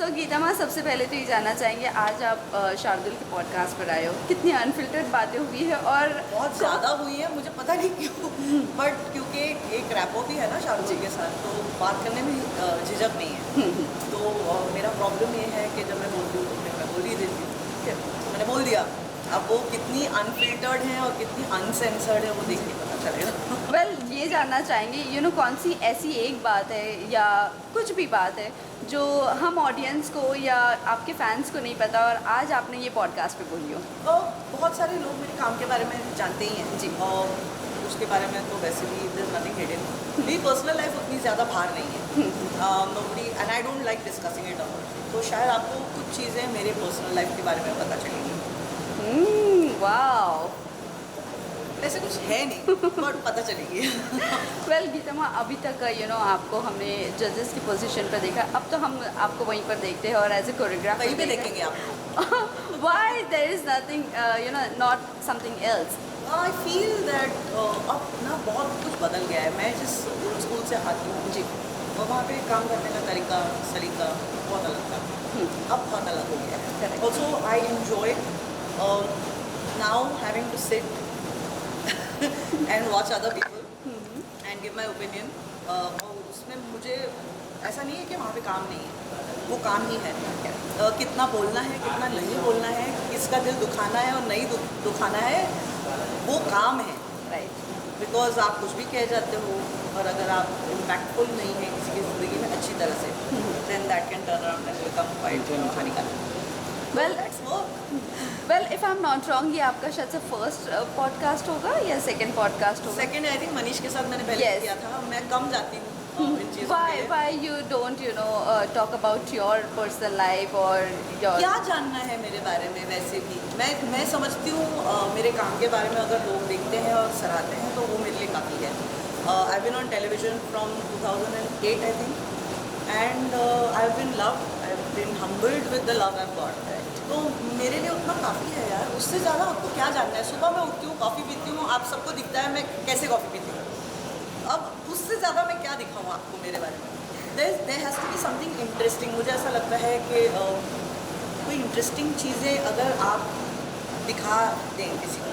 सो गीता माँ, सबसे पहले तो ये जानना चाहेंगे, आज आप शार्दुल के पॉडकास्ट पर आए हो, कितनी अनफिल्टर्ड बातें हुई है और बहुत ज़्यादा हुई है, मुझे पता नहीं क्यों। बट क्योंकि एक रैपो भी है ना शाहरुख जी के साथ, तो बात करने में झिझक नहीं है। तो मेरा प्रॉब्लम ये है कि जब मैं बोलती हूँ तो फिर मैं बोल ही देती हूँ। मैंने बोल दिया, अब वो कितनी अनफिल्टर्ड है और कितनी अनसेंसर्ड है वो देख के पता चलेगा। वेल ये जानना चाहेंगे कौन सी ऐसी एक बात है या कुछ भी बात है जो हम ऑडियंस को या आपके फैंस को नहीं पता और आज आपने ये पॉडकास्ट पे बोली हो। बहुत सारे लोग मेरे काम के बारे में जानते ही हैं जी। और उसके बारे में तो वैसे भी देयर नथिंग हिडन। मेरी पर्सनल लाइफ उतनी ज़्यादा बाहर नहीं है, nobody and I don't like discussing it about. तो शायद आपको कुछ चीज़ें मेरे पर्सनल लाइफ के बारे में पता चलेंगी। वाओ। ऐसे कुछ है नहीं बट पता चलेगी। वेल गीता माँ, अभी तक आपको हमने जजेस की पोजीशन पर देखा, अब तो हम आपको वहीं पर देखते हैं और एज ए कोरियोग्राफर कहीं पे देखेंगे आप। Why there is nothing not something else. I feel that अब ना बहुत कुछ बदल गया है। मैं जिस स्कूल से आती हूँ जी, और वहाँ पे काम करने का तरीका सलीका बहुत अलग था। अब बहुत अलग हो गया है। Also I enjoy now having to sit and watch other people and give my opinion. और उसमें मुझे ऐसा नहीं है कि वहाँ पे काम नहीं है, वो काम ही है। कितना बोलना है, कितना नहीं बोलना है, किसका दिल दुखाना है और नहीं दुखाना है, वो काम है। राइट। बिकॉज आप कुछ भी कह जाते हो और अगर आप इम्पैक्टफुल नहीं है किसी की ज़िंदगी में अच्छी तरह से, then that can turn around and become quite हानिकारक। Well, that's work. Well if I am not wrong, ये आपका शायद से फर्स्ट पॉडकास्ट होगा या सेकंड पॉडकास्ट होगा? सेकेंड आई थिंक मनीष के साथ मैंने पहले Yes. किया था। मैं कम जाती हूँ इन चीज़ों के लिए। Why you don't talk about your personal life or your क्या जानना है मेरे बारे में? वैसे भी मैं समझती हूँ मेरे काम के बारे में अगर लोग देखते हैं और सराहते हैं तो वो मेरे लिए काफ़ी है। I been on television from 2008 I think and I have been loved, I have been humbled with the love I have got. तो मेरे लिए उतना काफ़ी है यार, उससे ज़्यादा आपको क्या जानना है? सुबह मैं उठती हूँ, कॉफ़ी पीती हूँ, आप सबको दिखता है मैं कैसे कॉफ़ी पीती हूँ। अब उससे ज़्यादा मैं क्या दिखाऊँ आपको मेरे बारे में? There has to be something interesting. मुझे ऐसा लगता है कि कोई इंटरेस्टिंग चीज़ें अगर आप दिखा दें किसी को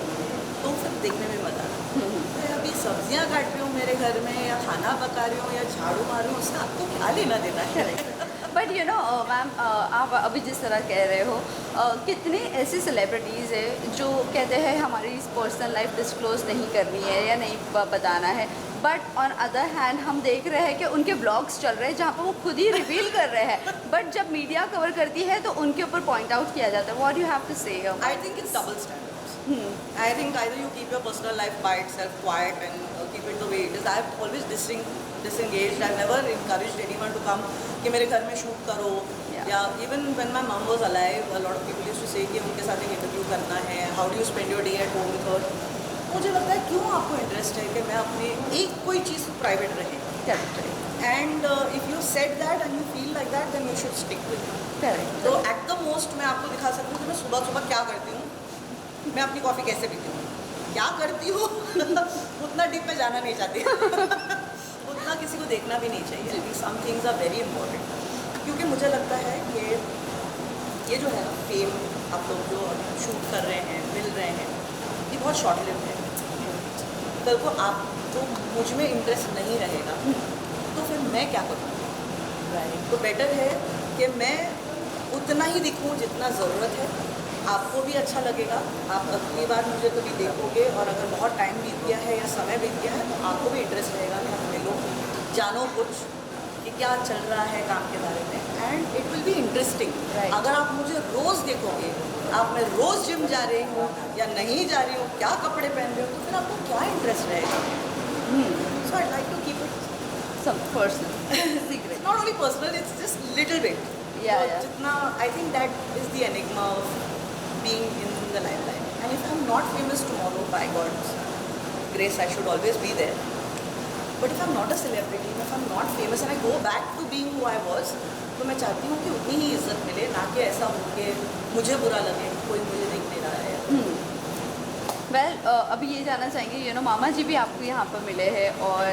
तो फिर देखने में मज़ा आता है। मैं अभी सब्जियां काट रही हूँ मेरे घर में या खाना पका रही हूँ या झाड़ू मार रही हूँ, उससे आपको क्या लेना देना है? बट मैम, आप अभी जिस तरह कह रहे हो, कितने ऐसे सेलिब्रिटीज़ हैं जो कहते हैं हमारी पर्सनल लाइफ डिस्क्लोज नहीं करनी है या नहीं बताना है, बट ऑन अदर हैंड हम देख रहे हैं कि उनके ब्लॉग्स चल रहे हैं जहाँ पर वो खुद ही रिवील कर रहे हैं, बट जब मीडिया कवर करती है तो उनके ऊपर पॉइंट आउट किया जाता है। व्हाट यू हैव टू से? I think it's double standards. I think either you keep your personal life by itself quiet and keep it the way it is. I've always disengaged. I've never encouraged anyone to come कि मेरे घर में shoot करो। Yeah. या even when my mom was alive, a lot of people used to say कि उनके साथ एक इंटरव्यू करना है, how do you spend your day at home with her? मुझे लगता है क्यों आपको इंटरेस्ट है कि मैं अपने एक कोई चीज़ प्राइवेट रहे। And if you set that and you feel like that then you should stick with it. Correct. तो एट द मोस्ट मैं आपको दिखा सकती हूँ कि मैं सुबह सुबह क्या करती हूँ, मैं अपनी कॉफ़ी कैसे पीती हूँ, क्या करती हूँ। उतना डीप में जाना नहीं चाहती। उतना किसी को देखना भी नहीं चाहिए। Some things are very important, क्योंकि मुझे लगता है कि ये जो है ना फेम, आप लोग जो शूट कर रहे हैं, मिल रहे हैं, ये बहुत शॉर्ट लिव्ड है। कल को आपको मुझ में इंटरेस्ट नहीं रहेगा तो फिर मैं क्या करूँ? राइट। तो बेटर है कि मैं उतना ही दिखूँ जितना ज़रूरत है। आपको भी अच्छा लगेगा, आप अगली बार मुझे कभी देखोगे और अगर बहुत टाइम बीत गया है या समय बीत गया है तो आपको भी इंटरेस्ट रहेगा कि आप मिलो, जानो कुछ कि क्या चल रहा है काम के बारे में, and it will be interesting. Right. अगर आप मुझे रोज़ देखोगे, आप मैं रोज़ जिम जा रही हूँ या नहीं जा रही हूँ, क्या कपड़े पहन रही हूँ, तो फिर आपको क्या इंटरेस्ट रहेगा? So I like to keep it Some personal secret. not only personal, it's just little bit. Yeah, So, yeah. जितना I think that is the enigma of being in the limelight. And if I'm not famous tomorrow, by God's grace, I should always be there. But if I'm not a celebrity, if I'm not famous and I go back to being who I was, तो मैं चाहती हूँ कि उतनी ही इज्जत मिले, ना कि ऐसा हो कि मुझे बुरा लगे कोई मुझे देख नहीं रहा है। वेल अभी ये जानना चाहेंगे मामा जी भी आपको यहाँ पर मिले हैं और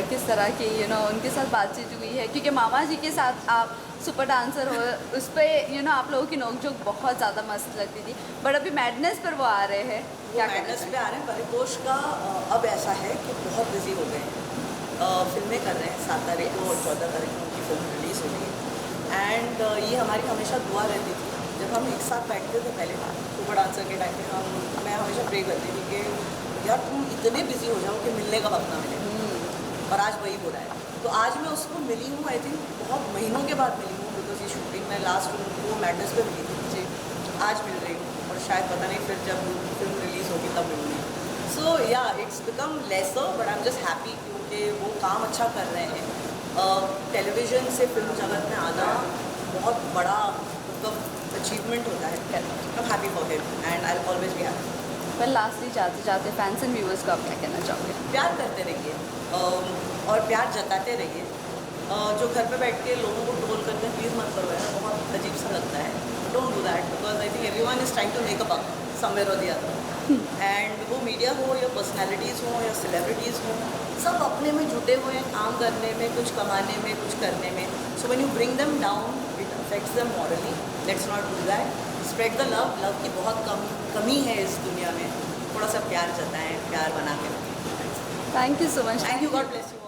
किस तरह की उनके साथ बातचीत हुई है, क्योंकि मामा जी के साथ आप सुपर डांसर हो, उस पर आप लोगों की नोकझोंक बहुत ज़्यादा मस्त लगती थी, बट अभी मैडनेस पर वो आ रहे हैं, क्या कहना मैडनेस पे चाहिए? आ रहे हैं। परितोष का अब ऐसा है कि बहुत बिजी हो गए हैं, फिल्में कर रहे हैं। 7 तारीख को और 14 तारीख को उनकी फिल्म रिलीज़ हो गई है। एंड ये हमारी हमेशा दुआ रहती थी, जब हम एक साथ बैठते थे पहले सुपर डांसर के टाइम पे, मैं हमेशा प्रे करती थी कि यार तुम इतने बिजी हो जाओ कि मिलने का वक्त ना मिले, और आज वही हो रहा है। तो आज मैं उसको मिली हूँ, आई थिंक बहुत महीनों के बाद मिली हूँ, बिकॉज ये शूटिंग में लास्ट वो मैडनेस पे मिली थी मुझे, आज मिल रही हूँ, और शायद पता नहीं फिर जब फिल्म रिलीज़ होगी तब मिलूँगी। सो या it's become lesser, but I am just happy क्योंकि वो काम अच्छा कर रहे हैं। टेलीविज़न से फिल्म जगत में आना बहुत बड़ा मतलब अचीवमेंट होता है। I am happy for him and I will always be happy. पर लास्टली जाते जाते फैंस एंड व्यूअर्स को आप क्या कहना चाहोगे? प्यार करते रहिए और प्यार जताते रहिए। जो घर पे बैठ के लोगों को ट्रोल करते हैं प्लीज़ मत करो यार, बहुत अजीब सा लगता है। Don't do that, because I think everyone is trying to make a buck somewhere और द अदर। एंड वो मीडिया हो या पर्सनैलिटीज़ हो या सेलिब्रिटीज़ हो, सब अपने में जुटे हुए हैं, काम करने में, कुछ कमाने में, कुछ करने में। So when you bring them down it affects them morally. Let's not do that. Spread the love. Love की बहुत कमी है इस दुनिया में। थोड़ा सा प्यार जताएं, प्यार बना के रखें। Thank you so much. Thank you, God bless you.